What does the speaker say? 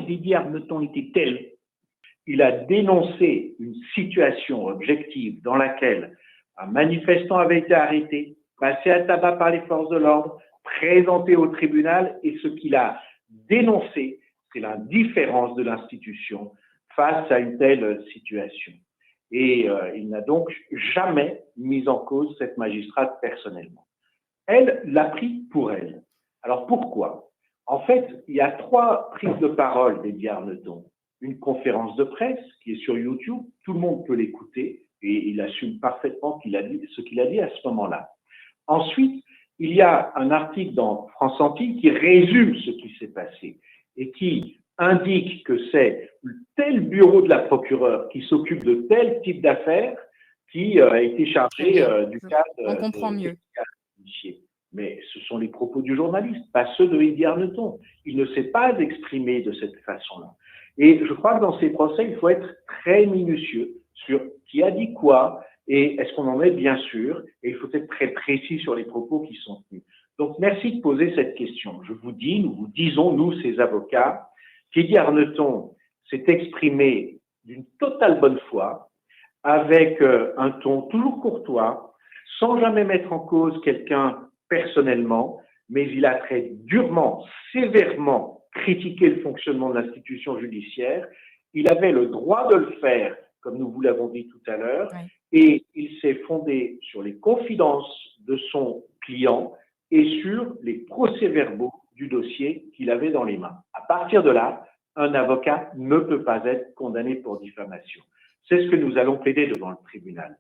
l'image Didier Arneton était telle. Il a dénoncé une situation objective dans laquelle un manifestant avait été arrêté, passé à tabac par les forces de l'ordre, présenté au tribunal, et ce qu'il a dénoncé, c'est l'indifférence de l'institution face à une telle situation. Et il n'a donc jamais mis en cause cette magistrate personnellement. Elle l'a pris pour elle. Alors pourquoi? En fait, il y a 3 prises de parole d'Eddie Arneton. Une conférence de presse qui est sur YouTube, tout le monde peut l'écouter et il assume parfaitement ce qu'il a dit à ce moment-là. Ensuite, il y a un article dans France Antilles qui résume ce qui s'est passé et qui indique que c'est tel bureau de la procureure qui s'occupe de tel type d'affaires qui a été chargé du cas On comprend mieux. Mais ce sont les propos du journaliste, pas ceux de Eddie Arneton. Il ne s'est pas exprimé de cette façon-là. Et je crois que dans ces procès, il faut être très minutieux sur qui a dit quoi et est-ce qu'on en est bien sûr. Et il faut être très précis sur les propos qui sont tenus. Donc, merci de poser cette question. Je vous dis, nous vous disons, nous, ces avocats, qu'Eddie Arneton s'est exprimé d'une totale bonne foi, avec un ton toujours courtois, sans jamais mettre en cause quelqu'un personnellement, mais il a très durement, sévèrement critiqué le fonctionnement de l'institution judiciaire. Il avait le droit de le faire, comme nous vous l'avons dit tout à l'heure, et il s'est fondé sur les confidences de son client et sur les procès-verbaux du dossier qu'il avait dans les mains. À partir de là, un avocat ne peut pas être condamné pour diffamation. C'est ce que nous allons plaider devant le tribunal.